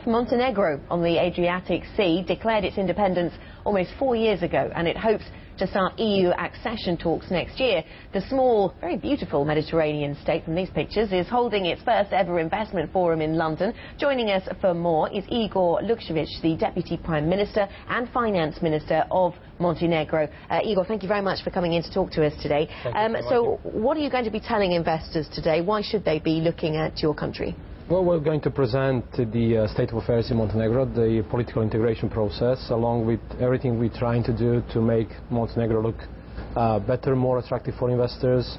Montenegro on the Adriatic Sea declared its independence almost 4 years ago, and it hopes to start EU accession talks next year. The small, very beautiful Mediterranean state from these pictures is holding its first ever investment forum in London. Joining us for more is Igor Luksic, the Deputy Prime Minister and Finance Minister of Montenegro. Igor, thank you very much for coming in to talk to us today. So what are you going to be telling investors today? Why should they be looking at your country? Well, we're going to present the state of affairs in Montenegro, the political integration process, along with everything we're trying to do to make Montenegro look better, more attractive for investors.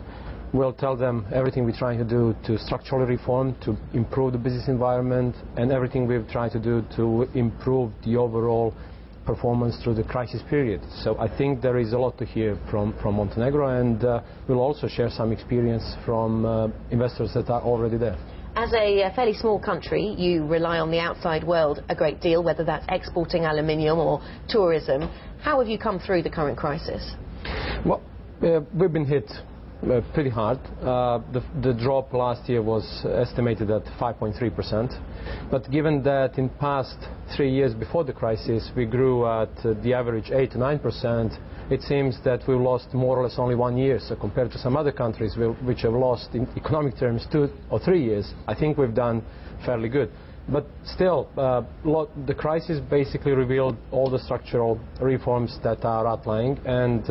We'll tell them everything we're trying to do to structurally reform, to improve the business environment, and everything we've tried to do to improve the overall performance through the crisis period. So I think there is a lot to hear from Montenegro, and we'll also share some experience from investors that are already there. As a fairly small country, you rely on the outside world a great deal, whether that's exporting aluminium or tourism. How have you come through the current crisis? Well, we've been hit pretty hard. The drop last year was estimated at 5.3%. But given that in past 3 years before the crisis we grew at the average 8 to 9%, it seems that we've lost more or less only 1 year. So compared to some other countries which have lost in economic terms 2 or 3 years, I think we've done fairly good. But still, the crisis basically revealed all the structural reforms that are outlying, and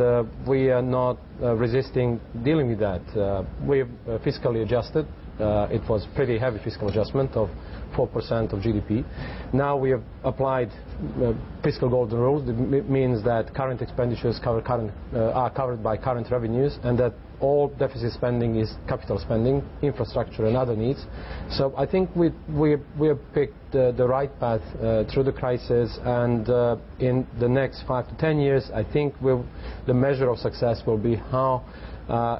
we are not resisting dealing with that. We've fiscally adjusted. It was pretty heavy fiscal adjustment of 4% of GDP. Now we have applied fiscal golden rules. It means that current expenditures are covered by current revenues, and that all deficit spending is capital spending, infrastructure and other needs. So I think we have picked the right path through the crisis, and in the next 5 to 10 years I think the measure of success will be how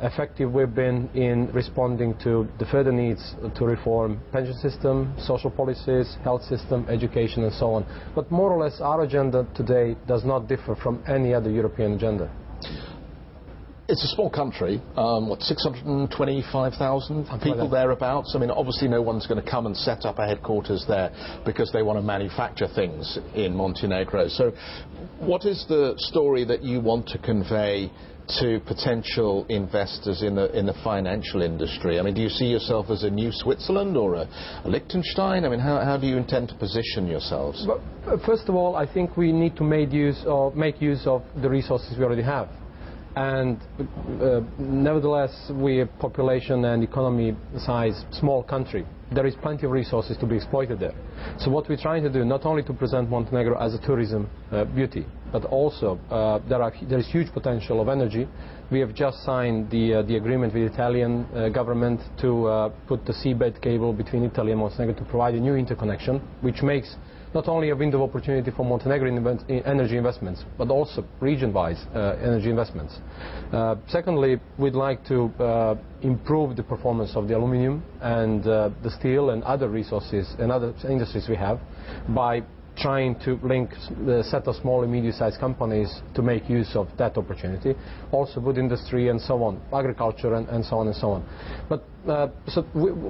effective we've been in responding to the further needs to reform pension system, social policies, health system, education and so on. But more or less our agenda today does not differ from any other European agenda. It's a small country, 625,000 people thereabouts. I mean, obviously no one's going to come and set up a headquarters there because they want to manufacture things in Montenegro. So what is the story that you want to convey to potential investors in the financial industry? I mean, do you see yourself as a new Switzerland or a Liechtenstein? I mean, how do you intend to position yourselves? Well, first of all, I think we need to make use of the resources we already have. And nevertheless, we're a population and economy size small country. There is plenty of resources to be exploited there. So what we're trying to do, not only to present Montenegro as a tourism beauty, but also there is huge potential of energy. We have just signed the agreement with the Italian government to put the seabed cable between Italy and Montenegro to provide a new interconnection, which makes not only a window of opportunity for Montenegro in energy investments, but also region-wise energy investments. Secondly, we'd like to improve the performance of the aluminium and the steel and other resources and other industries we have by trying to link the set of small and medium-sized companies to make use of that opportunity. Also wood industry and so on, agriculture and so on and so on. But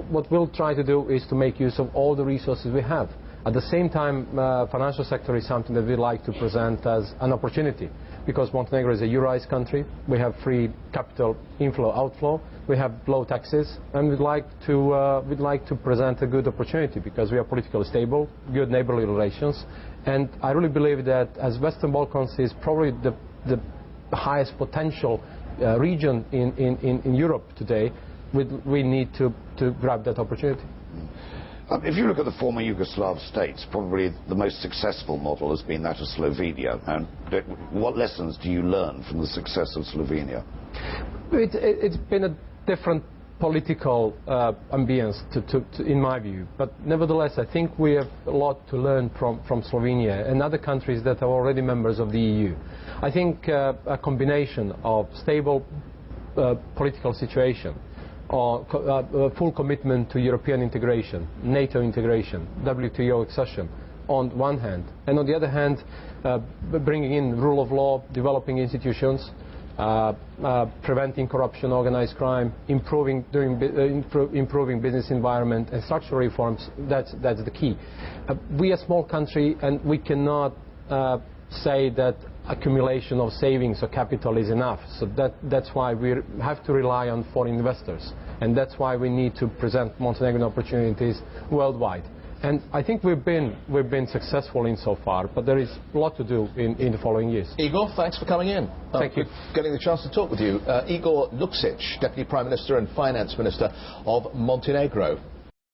what we'll try to do is to make use of all the resources we have. At the same time, financial sector is something that we like to present as an opportunity, because Montenegro is a Euroized country. We have free capital inflow outflow. We have low taxes, and we'd like to present a good opportunity because we are politically stable, good neighborly relations, and I really believe that as Western Balkans is probably the highest potential region in Europe today, we need to grab that opportunity. If you look at the former Yugoslav states, probably the most successful model has been that of Slovenia. And what lessons do you learn from the success of Slovenia? It's been a different political ambience, in my view. But nevertheless, I think we have a lot to learn from Slovenia and other countries that are already members of the EU. I think a combination of stable political situation, full commitment to European integration, NATO integration, WTO accession on one hand, and on the other hand bringing in rule of law, developing institutions, preventing corruption, organized crime, improving business environment, and structural reforms. That's the key. We are a small country, and we cannot say that accumulation of savings or capital is enough. So that's why we have to rely on foreign investors, and that's why we need to present Montenegrin opportunities worldwide. And I think we've been successful in so far, but there is a lot to do in the following years. Igor, thanks for coming in. Thank you. Getting the chance to talk with you. Igor Luksic, Deputy Prime Minister and Finance Minister of Montenegro.